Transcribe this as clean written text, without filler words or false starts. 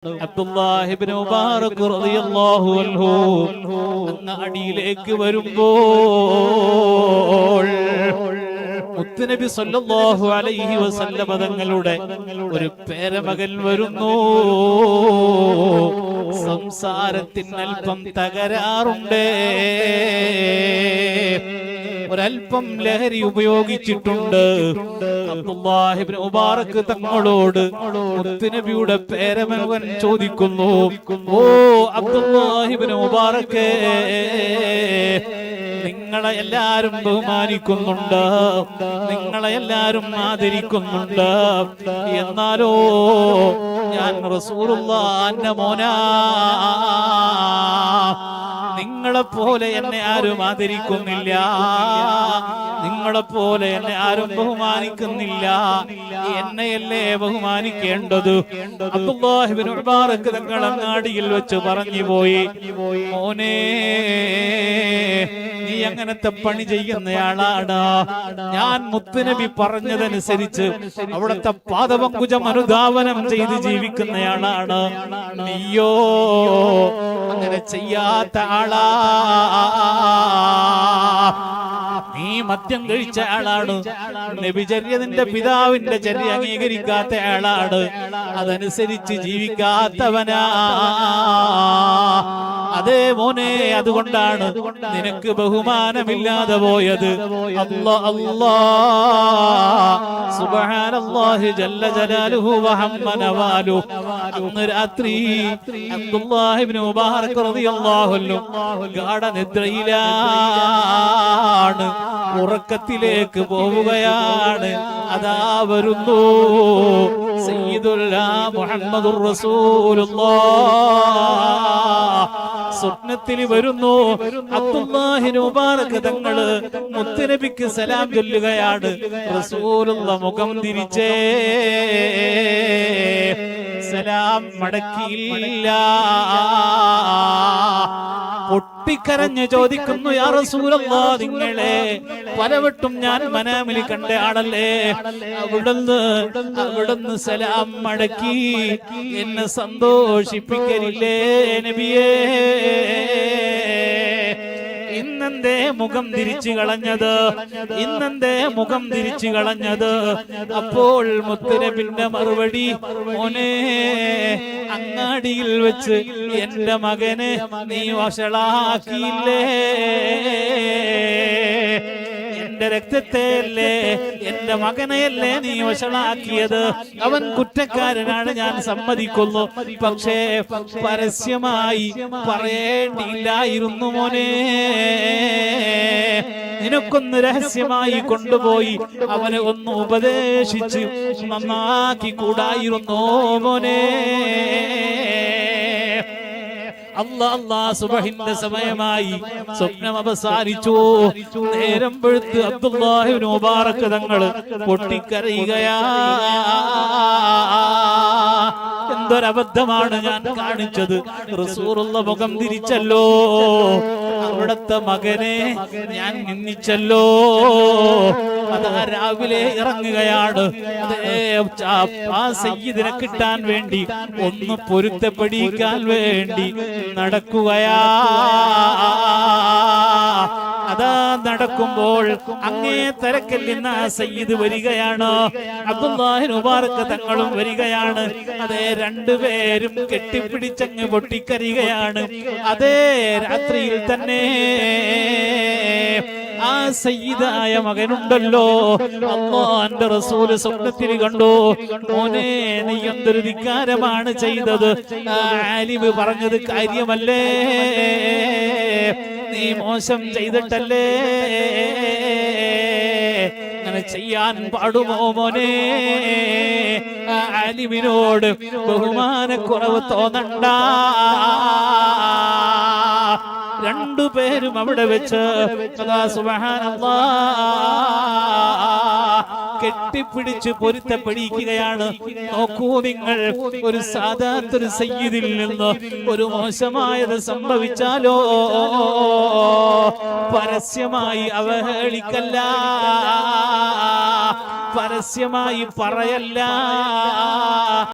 അബ്ദുല്ലാഹി ഇബ്നു മുബാറക് റളിയല്ലാഹു അൻഹു അങ്ങ് അടിയിലേക്ക് വരുമ്പോൾ മുത്തുനബി സല്ലല്ലാഹു അലൈഹി വസല്ലം തങ്ങളുടെ ഒരു പേരമകൻ വരുന്നു. സംസാരത്തിന് അല്പം തകരാറുണ്ട്, ഒരൽപ്പം ലഹരി ഉപയോഗിച്ചിട്ടുണ്ട്. അബ്ദുല്ലാഹി ഇബ്നു മുബാറക് തങ്ങളോട് മുത്തുനബിയുടെ പേരമകൻ ചോദിക്കുന്നു, ഓ അബ്ദുല്ലാഹി ഇബ്നു മുബാറക്, നിങ്ങളെ എല്ലാരും ബഹുമാനിക്കുന്നുണ്ട്, നിങ്ങളെ എല്ലാരും ആദരിക്കുന്നുണ്ട്, എന്നാലോ ഞാൻ റസൂലുള്ളാഹിന്റെ മോനാ, നിങ്ങളെപ്പോലെ എന്നെ ആരും ആദരിക്കുന്നില്ല, നിങ്ങളെപ്പോലെ എന്നെ ആരും ബഹുമാനിക്കുന്നില്ല, എന്നെയല്ലേ ബഹുമാനിക്കേണ്ടത്. അബ്ദുല്ലാഹി ഇബ്നു മുബാറക് തങ്ങൾ അങ്ങാടിയിൽ വെച്ച് പറഞ്ഞു പോയി, മോനെ നീ അങ്ങനത്തെ പണി ചെയ്യുന്നയാളാണ്. ഞാൻ മുത്തുനബി പറഞ്ഞതനുസരിച്ച് അവിടുത്തെ പാദപങ്കുജം അനുധാവനം ചെയ്ത് ജീവിക്കുന്നയാളാണ്. നീയോ അങ്ങനെ ചെയ്യാത്ത ആളാ, നീ മദ്യം കഴിച്ച ആളാണ്, നബിചര്യ നിന്റെ പിതാവിന്റെ ചര്യ അംഗീകരിക്കാത്ത ആളാണ്, അതനുസരിച്ച് ജീവിക്കാത്തവനാ. അതേ മോനെ, അതുകൊണ്ടാണ് നിനക്ക് ബഹുമാനമില്ലാതെ പോയത്. അല്ലാഹ് അല്ലാഹ് സുബ്ഹാനല്ലാഹി ജല്ല ജലാലുഹു വഹമ്മ നവാലു. അന്ന് രാത്രി അബ്ദുല്ലാഹി ഇബ്നു മുബാറക് റളിയല്ലാഹു അൻഹു ഗാഢനിദ്രയിലാണ്, ഉറക്കത്തിലേക്ക് പോവുകയാണ്. അതാ വരുന്നു സയ്യിദുനാ മുഹമ്മദുർ റസൂലുള്ളാഹ്. സ്വപ്നത്തിൽ വരുന്നു. അബ്ദുല്ലാഹി മുബാറക് തങ്ങള് മുത്തുനബിക്ക് സലാം ചൊല്ലുകയാണ്. റസൂലുള്ള മുഖം തിരിച്ചേ സലാം മടക്കിയില്ല. പൊട്ടിക്കരഞ്ഞ് ചോദിക്കുന്നു, യാ റസൂലല്ലാഹ്, നിങ്ങളെ പലവട്ടം ഞാൻ മനാമിൽ കണ്ട ആളല്ലേ, അവിടുന്ന് സലാം മടക്കി എന്നെ സന്തോഷിപ്പിക്കലില്ലേ നബിയേ, ഇന്നെന്തേ മുഖം തിരിച്ചു കളഞ്ഞത്, ഇന്നെന്തേ മുഖം തിരിച്ചു കളഞ്ഞത്? അപ്പോൾ മുത്തുനബിന്റെ മറുപടി, മോനെ അങ്ങാടിയിൽ വെച്ച് എന്റെ മകനെ നീ വഷളാക്കിയില്ലേ, എന്റെ രക്തത്തെയല്ലേ, എന്റെ മകനെയല്ലേ നീ വഷളാക്കിയത്. അവൻ കുറ്റക്കാരനാണ്, ഞാൻ സമ്മതിക്കുന്നു. പക്ഷേ പരസ്യമായി പറയേണ്ടിയില്ലായിരുന്നു മോനെ, നിനക്കൊന്ന് രഹസ്യമായി കൊണ്ടുപോയി അവനെ ഒന്ന് ഉപദേശിച്ച് നന്നാക്കി കൂടായിരുന്നോ മോനെ? സുബഹിന്റെ സമയമായി, സ്വപ്നം അവസാനിച്ചു. നേരം വെളുത്ത് അബ്ദുല്ലാഹി ഇബ്നു മുബാറക് തങ്ങള് പൊട്ടിക്കരയുകയാ. എന്തൊരബദ്ധമാണ് ഞാൻ കാണിച്ചത്, റസൂലുള്ള മുഖം തിരിച്ചല്ലോ, അവിടുത്തെ മകനെ ഞാൻ നിന്ദിച്ചല്ലോ. അതാ രാവിലെ ഇറങ്ങുകയാണ്. ആ സയ്യിദിനെ കിട്ടാൻ വേണ്ടി, ഒന്ന് പൊരുത്തപ്പെടിക്കാൻ വേണ്ടി നടക്കുകയാ. അതാ നടക്കുമ്പോൾ അങ്ങേ തരക്കൽ നിന്ന് ആ സയ്യിദ് വരികയാണ്, അബ്ദുല്ലാഹി മുബാറക് തങ്ങളും വരികയാണ്. അതേ രണ്ടുപേരും കെട്ടിപ്പിടിച്ചങ്ങ് പൊട്ടിക്കരികയാണ്. അതേ രാത്രിയിൽ തന്നെ ആ സയ്യിദായ മകനുണ്ടല്ലോ, അല്ലാഹുവിന്റെ റസൂൽ സ്വപ്നത്തിൽ കണ്ടു, മോനെ നീ എന്തൊരു ധിക്കാരമാണ് ചെയ്തത്, ആലിമ് പറഞ്ഞത് കാര്യമല്ലേ, നീ മോശം ചെയ്തിട്ടല്ലേ, അങ്ങനെ ചെയ്യാൻ പാടുമോ മോനെ? ആലിമിനോട് ബഹുമാനക്കുറവ് തോന്നണ്ട. രണ്ടുപേരും അവിടെ വെച്ച് കെട്ടിപ്പിടിച്ച് പൊരുത്തപ്പെടിക്കുകയാണ്. നോക്കൂ നിങ്ങൾ, ഒരു സാദാത്തൊരു സയ്യിദിൽ നിന്ന് ഒരു മോശമായത് സംഭവിച്ചാലോ പരസ്യമായി അവഹേളിക്കല്ല, പരസ്യമായി പറയല്ല.